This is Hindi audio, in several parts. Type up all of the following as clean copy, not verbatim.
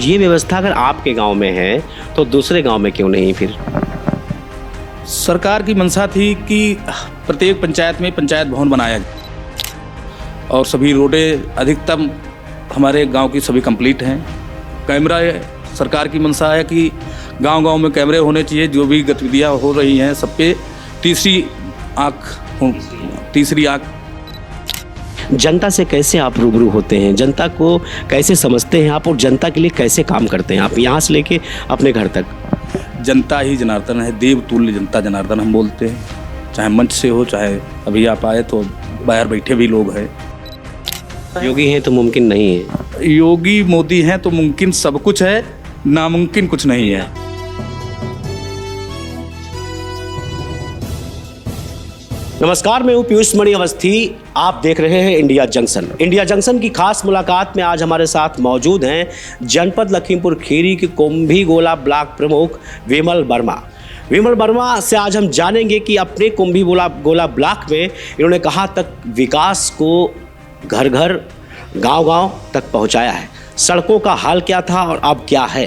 ये व्यवस्था अगर आपके गांव में है तो दूसरे गांव में क्यों नहीं फिर? सरकार की मंशा थी कि प्रत्येक पंचायत में पंचायत भवन बनाया जाए और सभी रोडें अधिकतम हमारे गांव की सभी कंप्लीट हैं। कैमरा सरकार की मंशा है कि गांव-गांव में कैमरे होने चाहिए। जो भी गतिविधियां हो रही हैं सब पे तीसरी आंख। जनता से कैसे आप रूबरू होते हैं, जनता को कैसे समझते हैं आप और जनता के लिए कैसे काम करते हैं आप यहाँ से लेके अपने घर तक? जनता ही जनार्दन है, देवतुल्य जनता जनार्दन हम बोलते हैं। चाहे मंच से हो, चाहे अभी आप आए तो बाहर बैठे भी लोग हैं। योगी हैं तो मुमकिन नहीं है, योगी मोदी हैं तो मुमकिन सब कुछ है, नामुमकिन कुछ नहीं है। नमस्कार, मैं हूं पीयूष मणि अवस्थी। आप देख रहे हैं इंडिया जंक्शन। इंडिया जंक्शन की खास मुलाकात में आज हमारे साथ मौजूद हैं जनपद लखीमपुर खीरी के कुंभीगोला ब्लॉक प्रमुख विमल वर्मा। विमल वर्मा से आज हम जानेंगे कि अपने कुंभीगोला ब्लॉक में इन्होंने कहाँ तक विकास को घर घर गांव-गांव तक पहुंचाया है, सड़कों का हाल क्या था और अब क्या है,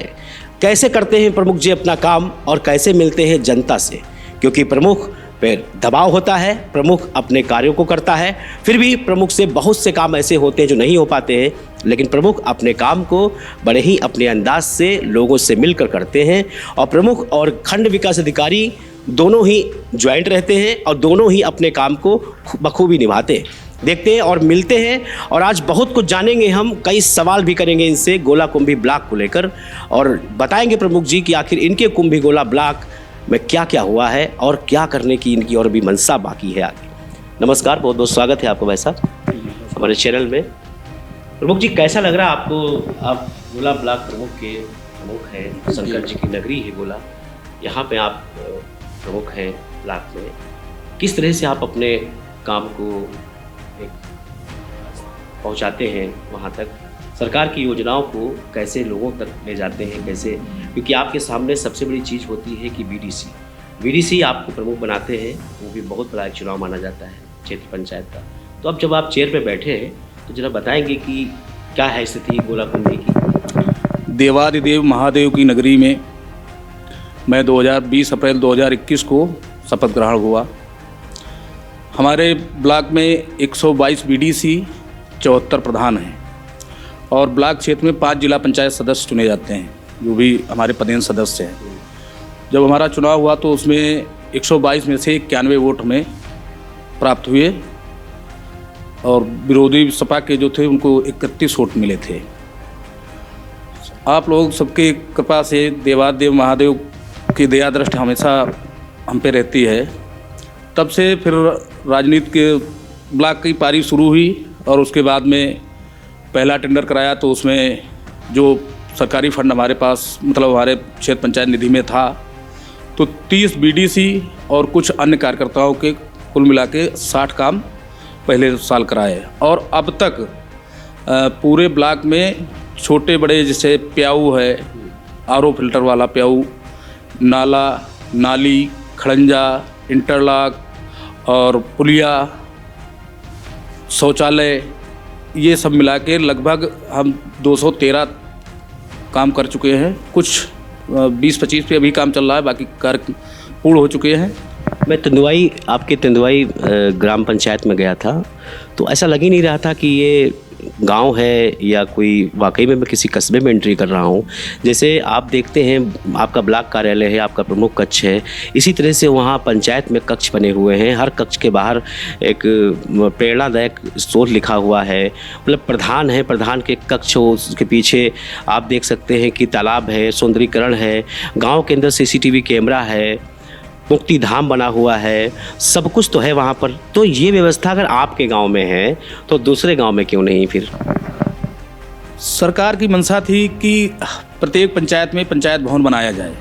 कैसे करते हैं प्रमुख जी अपना काम और कैसे मिलते हैं जनता से, क्योंकि प्रमुख पे दबाव होता है, प्रमुख अपने कार्यों को करता है। फिर भी प्रमुख से बहुत से काम ऐसे होते हैं जो नहीं हो पाते हैं, लेकिन प्रमुख अपने काम को बड़े ही अपने अंदाज से लोगों से मिलकर करते हैं और प्रमुख और खंड विकास अधिकारी दोनों ही ज्वाइंट रहते हैं और दोनों ही अपने काम को बखूबी निभाते हैं। देखते हैं और मिलते हैं और आज बहुत कुछ जानेंगे हम, कई सवाल भी करेंगे इनसे गोला कुंभी ब्लॉक को लेकर और बताएंगे प्रमुख जी कि आखिर इनके कुंभीगोला ब्लॉक में क्या क्या हुआ है और क्या करने की इनकी और भी मंशा बाकी है आगे। नमस्कार, बहुत बहुत स्वागत है आपको भाई साहब हमारे चैनल में। प्रमुख जी, कैसा लग रहा है आपको? आप गोला ब्लॉक प्रमुख हैं, शंकर जी की नगरी है गोला, यहाँ पे आप प्रमुख हैं ब्लॉक में। किस तरह से आप अपने काम को पहुँचाते हैं वहाँ तक, सरकार की योजनाओं को कैसे लोगों तक ले जाते हैं, कैसे? क्योंकि आपके सामने सबसे बड़ी चीज़ होती है कि बीडीसी आपको प्रमुख बनाते हैं, वो भी बहुत बड़ा एक चुनाव माना जाता है क्षेत्र पंचायत का। तो अब जब आप चेयर पे बैठे हैं तो जरा बताएंगे कि क्या है स्थिति गोला कुंभी की? देवादिदेव महादेव की नगरी में मैं 2020 अप्रैल 2021 को शपथ ग्रहण हुआ। हमारे ब्लॉक में 122 बीडीसी, 74 प्रधान हैं और ब्लॉक क्षेत्र में 5 जिला पंचायत सदस्य चुने जाते हैं, जो भी हमारे पदेन सदस्य हैं। जब हमारा चुनाव हुआ तो उसमें 122 में से 91 वोट हमें प्राप्त हुए और विरोधी सपा के जो थे उनको 31 वोट मिले थे। आप लोग सबके कृपा से देवादेव महादेव की दया दृष्टि हमेशा हम पे रहती है। तब से फिर राजनीति के ब्लॉक की पारी शुरू हुई और उसके बाद में पहला टेंडर कराया तो उसमें जो सरकारी फंड हमारे पास मतलब हमारे क्षेत्र पंचायत निधि में था तो 30 बीडीसी और कुछ अन्य कार्यकर्ताओं के कुल मिला के 60 काम पहले साल कराए और अब तक पूरे ब्लॉक में छोटे बड़े जैसे प्याऊ है, आरओ फिल्टर वाला प्याऊ, नाला, नाली, खड़ंजा, इंटरलॉक और पुलिया, शौचालय, ये सब मिला के लगभग हम 213 काम कर चुके हैं। कुछ 20-25 पे अभी काम चल रहा है, बाकी कार्य पूर्ण हो चुके हैं। मैं आपके तेंदुआई ग्राम पंचायत में गया था तो ऐसा लग ही नहीं रहा था कि ये गांव है या कोई वाकई में मैं किसी कस्बे में एंट्री कर रहा हूं। जैसे आप देखते हैं आपका ब्लॉक कार्यालय है, आपका प्रमुख कक्ष है, इसी तरह से वहां पंचायत में कक्ष बने हुए हैं। हर कक्ष के बाहर एक प्रेरणादायक स्रोत लिखा हुआ है, मतलब प्रधान है, प्रधान के कक्ष हो, उसके पीछे आप देख सकते हैं कि तालाब है, सौंदर्यीकरण है, गाँव के अंदर CCTV कैमरा है, मुक्ति धाम बना हुआ है, सब कुछ तो है वहाँ पर। तो ये व्यवस्था अगर आपके गांव में है तो दूसरे गांव में क्यों नहीं फिर? सरकार की मंशा थी कि प्रत्येक पंचायत में पंचायत भवन बनाया जाए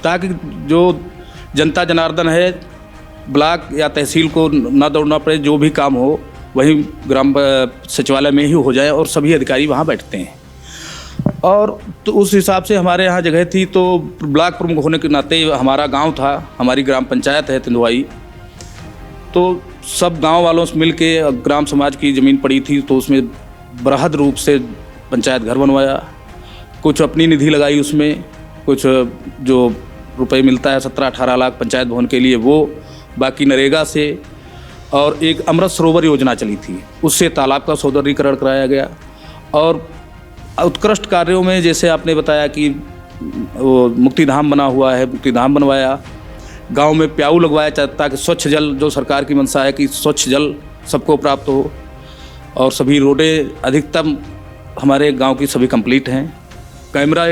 ताकि जो जनता जनार्दन है ब्लॉक या तहसील को ना दौड़ना पड़े, जो भी काम हो वही ग्राम सचिवालय में ही हो जाए और सभी अधिकारी वहाँ बैठते हैं। और तो उस हिसाब से हमारे यहाँ जगह थी तो ब्लॉक प्रमुख होने के नाते हमारा गांव था, हमारी ग्राम पंचायत है तेंदुआई, तो सब गांव वालों से मिल के ग्राम समाज की ज़मीन पड़ी थी तो उसमें बृहद रूप से पंचायत घर बनवाया। कुछ अपनी निधि लगाई उसमें, कुछ जो रुपए मिलता है 17-18 लाख पंचायत भवन के लिए वो, बाकी नरेगा से, और एक अमृत सरोवर योजना चली थी उससे तालाब का सौंदर्यीकरण कराया गया। और उत्कृष्ट कार्यों में जैसे आपने बताया कि वो मुक्तिधाम बना हुआ है, मुक्तिधाम बनवाया, गांव में प्याऊ लगवाया ताकि स्वच्छ जल, जो सरकार की मंशा है कि स्वच्छ जल सबको प्राप्त हो, और सभी रोडें अधिकतम हमारे गांव की सभी कंप्लीट हैं। कैमरा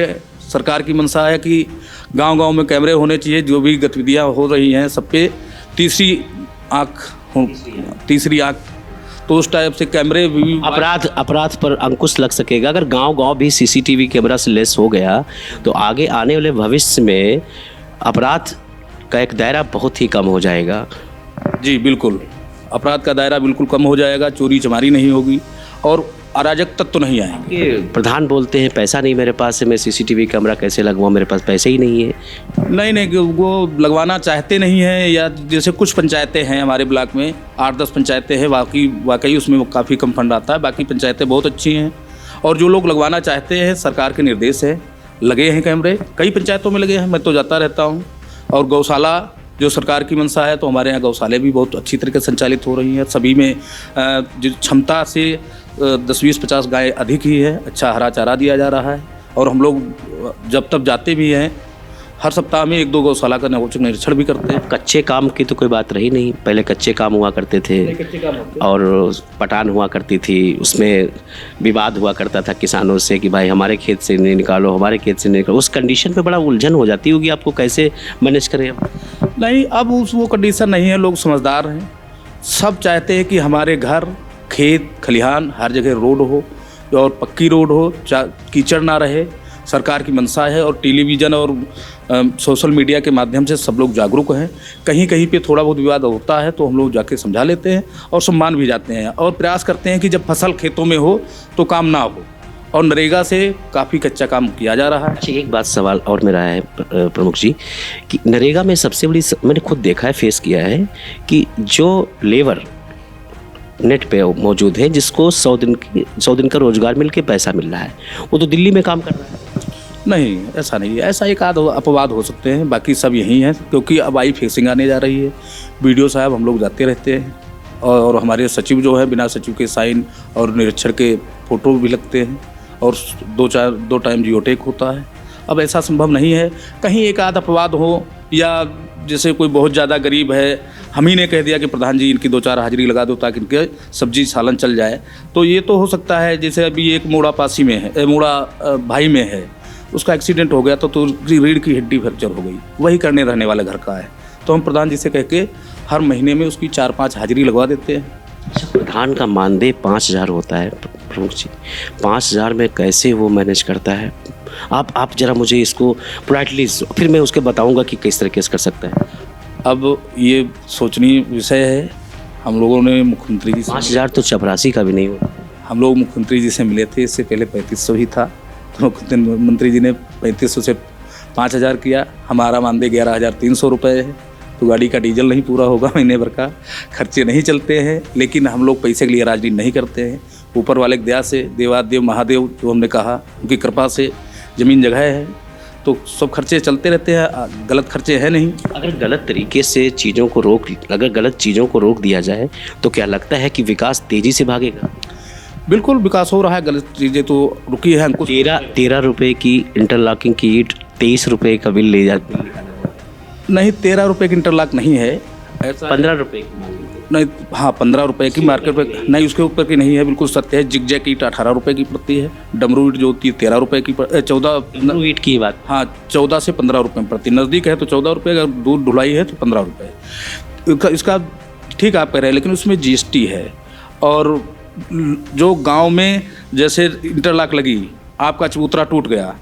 सरकार की मंशा है कि गांव-गांव में कैमरे होने चाहिए, जो भी गतिविधियां हो रही हैं सब पे तीसरी आँख, तो उस टाइप से कैमरे भी। अपराध पर अंकुश लग सकेगा अगर गांव-गांव भी सीसीटीवी कैमरा से लेस हो गया तो आगे आने वाले भविष्य में अपराध का एक दायरा बहुत ही कम हो जाएगा। जी बिल्कुल, अपराध का दायरा बिल्कुल कम हो जाएगा, चोरी चमारी नहीं होगी और अराजक तत्व नहीं आएंगे। ये प्रधान बोलते हैं पैसा नहीं मेरे पास है, मैं सीसीटीवी कैमरा कैसे लगवाऊं, मेरे पास पैसे ही नहीं है। नहीं, वो लगवाना चाहते नहीं हैं, या जैसे कुछ पंचायतें हैं हमारे ब्लॉक में 8-10 पंचायतें हैं, वाकई उसमें काफ़ी कम फंड आता है, बाकी पंचायतें बहुत अच्छी हैं। और जो लोग लगवाना चाहते हैं, सरकार के निर्देश है, लगे हैं कैमरे, कई पंचायतों में लगे हैं, मैं तो जाता रहता हूँ। और गौशाला जो सरकार की मंशा है, तो हमारे यहाँ गौशाले भी बहुत अच्छी तरीके से संचालित हो रही हैं। सभी में जो क्षमता से 10-20-50 गाय अधिक ही है, अच्छा हरा चारा दिया जा रहा है। और हम लोग जब तब जाते भी हैं, हर सप्ताह में 1-2 गौशाला का निरीक्षण भी करते हैं। कच्चे काम की तो कोई बात रही नहीं, पहले कच्चे काम हुआ करते थे और पटान हुआ करती थी, उसमें विवाद हुआ करता था किसानों से कि भाई हमारे खेत से नहीं निकालो, हमारे खेत से नहीं निकालो। उस कंडीशन पे बड़ा उलझन हो जाती होगी, आपको कैसे मैनेज करें? नहीं, अब वो कंडीशन नहीं है, लोग समझदार हैं, सब चाहते हैं कि हमारे घर, खेत, खलिहान, हर जगह रोड हो और पक्की रोड हो, कीचड़ ना रहे, सरकार की मंशा है। और टेलीविज़न और सोशल मीडिया के माध्यम से सब लोग जागरूक हैं। कहीं कहीं पे थोड़ा बहुत विवाद होता है तो हम लोग जाके समझा लेते हैं और सम्मान भी जाते हैं, और प्रयास करते हैं कि जब फसल खेतों में हो तो काम ना हो। और नरेगा से काफ़ी कच्चा काम किया जा रहा है। अच्छा, एक बात सवाल और मेरा है प्रमुख जी कि नरेगा में सबसे बड़ी, मैंने खुद देखा है, फेस किया है कि जो लेबर नेट पे मौजूद है, जिसको 100 दिन का रोजगार मिल के पैसा मिल रहा है, वो तो दिल्ली में काम कर रहा है। नहीं, ऐसा नहीं है, ऐसा एक आध अपवाद हो सकते हैं, बाकी सब यही हैं, क्योंकि अब आई फिक्सिंग आने जा रही है। BDO साहब हम लोग जाते रहते हैं, और हमारे सचिव जो है बिना सचिव के साइन और निरीक्षण के फ़ोटो भी लगते हैं, और 2 टाइम जियोटेक होता है। अब ऐसा संभव नहीं है, कहीं एक आध अपवाद हो, या जैसे कोई बहुत ज़्यादा गरीब है, हम ही ने कह दिया कि प्रधान जी इनकी 2-4 हाजिरी लगा दो ताकि इनके सब्जी सालन चल जाए, तो ये तो हो सकता है। जैसे अभी एक मोड़ा पासी में है, मोड़ा भाई में है, उसका एक्सीडेंट हो गया तो रीढ़ की हड्डी फ्रैक्चर हो गई, वही करने रहने वाले घर का है, तो हम प्रधान जी से कह के हर महीने में उसकी 4-5 हाजिरी लगवा देते हैं। अच्छा, प्रधान का मानदेय 5,000 होता है प्रमुख जी, 5,000 में कैसे वो मैनेज करता है? आप जरा मुझे इसको पोलाइटली, फिर मैं उसके बताऊंगा कि किस तरीके से कर सकता है। अब ये सोचनीय विषय है। हम लोगों ने मुख्यमंत्री जी से, 5,000 तो चपरासी का भी नहीं होता। हम लोग मुख्यमंत्री जी से मिले थे, इससे पहले 3500 ही था, तो मुख्यमंत्री जी ने 3500 से 5,000 किया। हमारा मानदेय 11,300 रुपये है, तो गाड़ी का डीजल नहीं पूरा होगा, महीने भर का खर्चे नहीं चलते हैं। लेकिन हम लोग पैसे के लिए राजनीति नहीं करते हैं। ऊपर वाले की दया से, देवादेव महादेव जो हमने कहा, उनकी कृपा से ज़मीन जगह है, तो सब खर्चे चलते रहते हैं, गलत खर्चे हैं नहीं। अगर गलत तरीके से चीज़ों को रोक दिया जाए तो क्या लगता है कि विकास तेज़ी से भागेगा? बिल्कुल विकास हो रहा है, गलत चीज़ें तो रुकी है। हमको 13 रुपये की इंटरलॉकिंग की ईंट 23 रुपये का बिल ले जाती है। नहीं, 13 रुपये की इंटरलॉक नहीं है, ऐसा 15 रुपये की नहीं, हाँ 15 रुपये की मार्केट पे नहीं, उसके ऊपर की नहीं है, बिल्कुल सत्य है। जिगजैग ईंट 18 रुपये की पड़ती है, डमरू ईंट जो होती है 13 रुपये की, 14 ईंट की बात, हाँ 14 से 15 रुपये में पड़ती है। नज़दीक है तो 14 रुपये, अगर दूर ढुलाई है तो 15 रुपये। इसका ठीक आप कह रहे हैं, लेकिन उसमें GST है। और जो गांव में जैसे इंटरलॉक लगी, आपका चबूतरा टूट गया,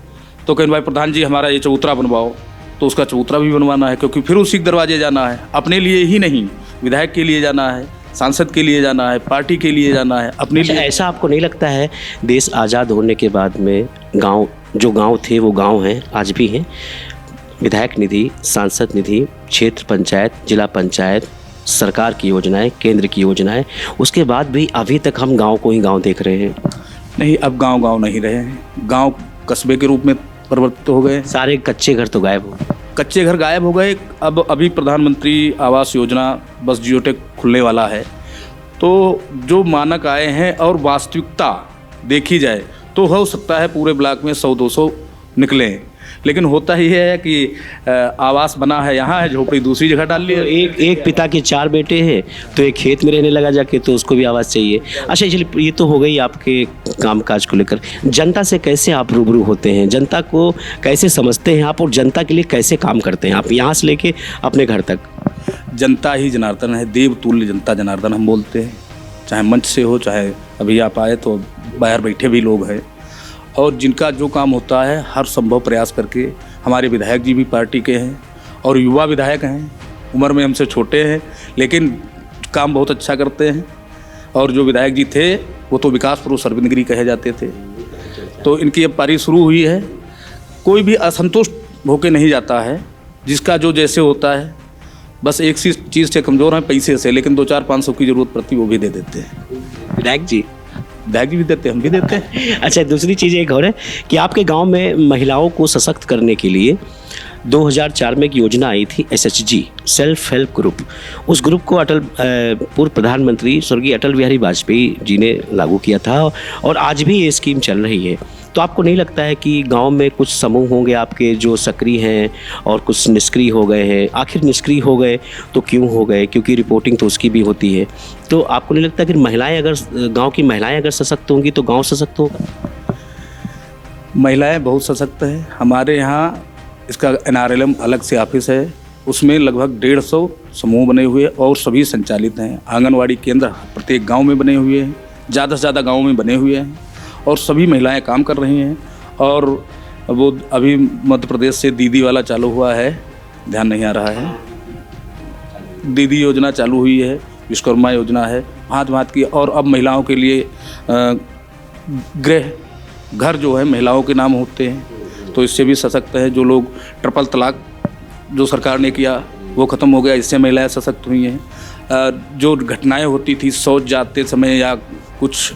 तो कहें भाई प्रधान जी हमारा ये चबूतरा बनवाओ, तो उसका चबूतरा भी बनवाना है, क्योंकि फिर उसी दरवाजे जाना है। अपने लिए ही नहीं, विधायक के लिए जाना है, सांसद के लिए जाना है, पार्टी के लिए जाना है, अपने लिए। ऐसा आपको नहीं लगता है देश आज़ाद होने के बाद में गांव थे वो गांव हैं, आज भी हैं, विधायक निधि, सांसद निधि, क्षेत्र पंचायत, जिला पंचायत, सरकार की योजनाएं, केंद्र की योजनाएं, उसके बाद भी अभी तक हम गांव को ही गांव देख रहे हैं? नहीं, अब गांव नहीं रहे हैं। गांव कस्बे के रूप में परिवर्तित हो गए। सारे कच्चे घर तो गायब हो गए। कच्चे घर गायब हो गए। अब अभी प्रधानमंत्री आवास योजना बस जियोटेक खुलने वाला है, तो जो मानक आए हैं और वास्तविकता देखी जाए तो हो सकता है पूरे ब्लॉक में 100-200 निकले, लेकिन होता ही है कि आवास बना है यहाँ है, झोपड़ी दूसरी जगह डाल ली है। एक पिता के 4 बेटे हैं तो एक खेत में रहने लगा जाके, तो उसको भी आवाज़ चाहिए। अच्छा चलिए, ये तो हो गई आपके कामकाज को लेकर। जनता से कैसे आप रूबरू होते हैं, जनता को कैसे समझते हैं आप, और जनता के लिए कैसे काम करते हैं आप यहाँ से लेके अपने घर तक? जनता ही जनार्दन है, देवतुल्य जनता जनार्दन हम बोलते हैं, चाहे मंच से हो, चाहे अभी आप आए तो बाहर बैठे भी लोग हैं, और जिनका जो काम होता है हर संभव प्रयास करके। हमारे विधायक जी भी पार्टी के हैं और युवा विधायक हैं, उम्र में हमसे छोटे हैं लेकिन काम बहुत अच्छा करते हैं। और जो विधायक जी थे वो तो विकास पुरुष अरविंद गिरी कहे जाते थे। तो इनकी अब पारी शुरू हुई है। कोई भी असंतुष्ट होके नहीं जाता है, जिसका जो जैसे होता है। बस एक सी चीज़ से कमज़ोर हैं, पैसे से, लेकिन 2-4-500 की ज़रूरत पड़ती वो भी दे देते हैं। विधायक जी भी देते हैं, हम भी देते हैं। अच्छा, दूसरी चीज़ एक और है कि आपके गांव में महिलाओं को सशक्त करने के लिए 2004 में एक योजना आई थी, SHG सेल्फ हेल्प ग्रुप। उस ग्रुप को पूर्व प्रधानमंत्री स्वर्गीय अटल बिहारी वाजपेयी जी ने लागू किया था, और आज भी ये स्कीम चल रही है। तो आपको नहीं लगता है कि गांव में कुछ समूह होंगे आपके जो सक्रिय हैं और कुछ निष्क्रिय हो गए हैं? आखिर निष्क्रिय हो गए तो क्यों हो गए? क्योंकि रिपोर्टिंग तो उसकी भी होती है। तो आपको नहीं लगता कि महिलाएं अगर गांव की महिलाएं अगर सशक्त होंगी तो गांव सशक्त होगा? महिलाएं बहुत सशक्त हैं। हमारे यहाँ इसका NRLM अलग से ऑफिस है, उसमें लगभग 150 समूह बने हुए और सभी संचालित हैं। आंगनवाड़ी केंद्र प्रत्येक गांव में बने हुए हैं, ज़्यादा से ज़्यादा गाँव में बने हुए हैं, और सभी महिलाएं काम कर रही हैं। और वो अभी मध्य प्रदेश से दीदी वाला चालू हुआ है, ध्यान नहीं आ रहा है, दीदी योजना चालू हुई है, विश्वकर्मा योजना है, भांत की। और अब महिलाओं के लिए गृह घर जो है महिलाओं के नाम होते हैं, तो इससे भी सशक्त है। जो लोग ट्रिपल तलाक जो सरकार ने किया वो ख़त्म हो गया, इससे महिलाएं सशक्त हुई हैं। जो घटनाएं होती थी शौच जाते समय या कुछ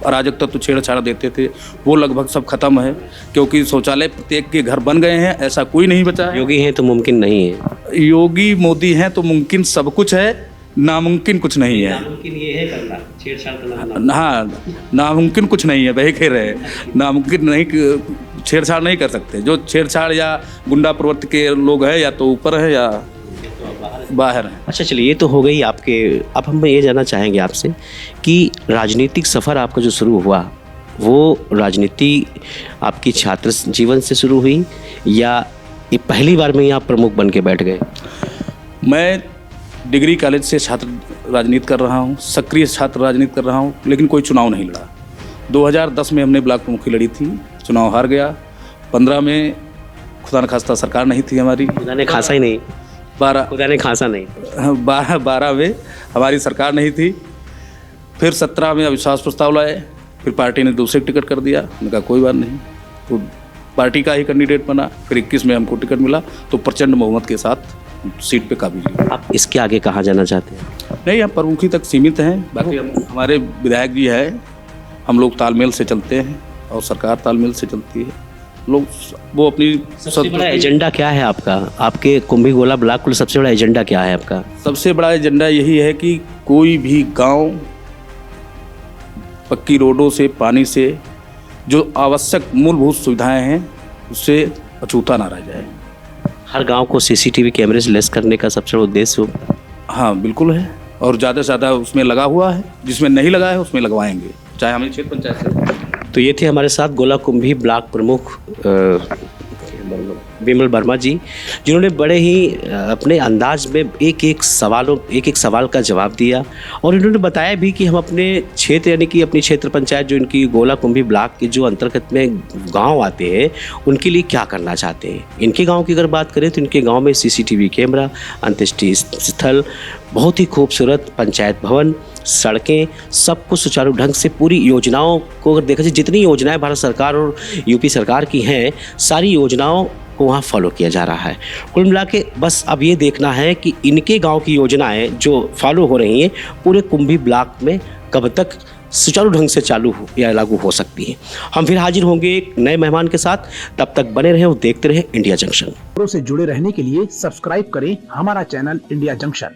अराजक तत्व छेड़छाड़ देते थे, वो लगभग सब खत्म है, क्योंकि शौचालय प्रत्येक के घर बन गए हैं, ऐसा कोई नहीं बचा है। योगी हैं तो मुमकिन नहीं है। योगी मोदी हैं तो मुमकिन सब कुछ है, नामुमकिन कुछ नहीं है। नामुमकिन ये है करना, छेड़छाड़ करना। हाँ, नामुमकिन कुछ नहीं है, वही कह रहे हैं, नामुमकिन नहीं, छेड़छाड़ नहीं कर सकते। जो छेड़छाड़ या गुंडा प्रवृत्ति के लोग हैं या तो ऊपर है या बाहर है। अच्छा चलिए, ये तो हो गई आपके। अब हम ये जानना चाहेंगे आपसे कि राजनीतिक सफ़र आपका जो शुरू हुआ, वो राजनीति आपकी छात्र जीवन से शुरू हुई या ये पहली बार में ही आप प्रमुख बन के बैठ गए? मैं डिग्री कॉलेज से छात्र राजनीति कर रहा हूँ, सक्रिय छात्र राजनीति कर रहा हूँ, लेकिन कोई चुनाव नहीं लड़ा। 2010 में हमने ब्लॉक प्रमुखी लड़ी थी, चुनाव हार गया। 15 में खुदा न खास्ता सरकार नहीं थी हमारी, खुदा ने खासा ही नहीं, 12 में हमारी सरकार नहीं थी। फिर 17 में अविश्वास प्रस्ताव लाए, फिर पार्टी ने दूसरे टिकट कर दिया। मैंने कहा कोई बात नहीं, तो पार्टी का ही कैंडिडेट बना। फिर 21 में हमको टिकट मिला, तो प्रचंड बहुमत के साथ सीट पे काबिज हुए। आप इसके आगे कहाँ जाना चाहते हैं? नहीं, हम प्रमुखी तक सीमित हैं। बाकी हमारे विधायक जी हैं, हम लोग तालमेल से चलते हैं और सरकार तालमेल से चलती है। लोग वो अपनी सबसे बड़ा एजेंडा क्या है आपका? आपके कुंभीगोला ब्लॉक का सबसे बड़ा एजेंडा क्या है आपका? सबसे बड़ा एजेंडा यही है कि कोई भी गांव पक्की रोडों से, पानी से, जो आवश्यक मूलभूत सुविधाएं हैं उससे अछूता ना रह जाए। हर गांव को CCTV कैमरे से लेस करने का सबसे बड़ा उद्देश्य हो? हाँ बिल्कुल है, और ज़्यादा से ज़्यादा उसमें लगा हुआ है, जिसमें नहीं लगा है उसमें लगवाएंगे, चाहे हमें क्षेत्र पंचायत से। तो ये थे हमारे साथ गोलाकुंभी ब्लॉक प्रमुख विमल वर्मा जी, जिन्होंने बड़े ही अपने अंदाज में एक एक सवाल का जवाब दिया, और इन्होंने बताया भी कि हम अपने क्षेत्र यानी कि अपनी क्षेत्र पंचायत जो इनकी गोलाकुंभी ब्लॉक के जो अंतर्गत में गांव आते हैं उनके लिए क्या करना चाहते हैं। इनके गांव की अगर बात करें तो इनके गांव में CCTV कैमरा, अंत्येष्टि स्थल, बहुत ही खूबसूरत पंचायत भवन, सड़कें, सब कुछ सुचारू ढंग से पूरी योजनाओं को अगर देखा जाए, जितनी योजनाएं भारत सरकार और यूपी सरकार की हैं, सारी योजनाओं को वहाँ फॉलो किया जा रहा है। कुल मिला के बस अब ये देखना है कि इनके गांव की योजनाएं जो फॉलो हो रही हैं पूरे कुंभी ब्लॉक में कब तक सुचारू ढंग से चालू हो या लागू हो सकती है। हम फिर हाजिर होंगे एक नए मेहमान के साथ, तब तक बने रहें और देखते रहें इंडिया जंक्शन। खबरों से जुड़े रहने के लिए सब्सक्राइब करें हमारा चैनल इंडिया जंक्शन।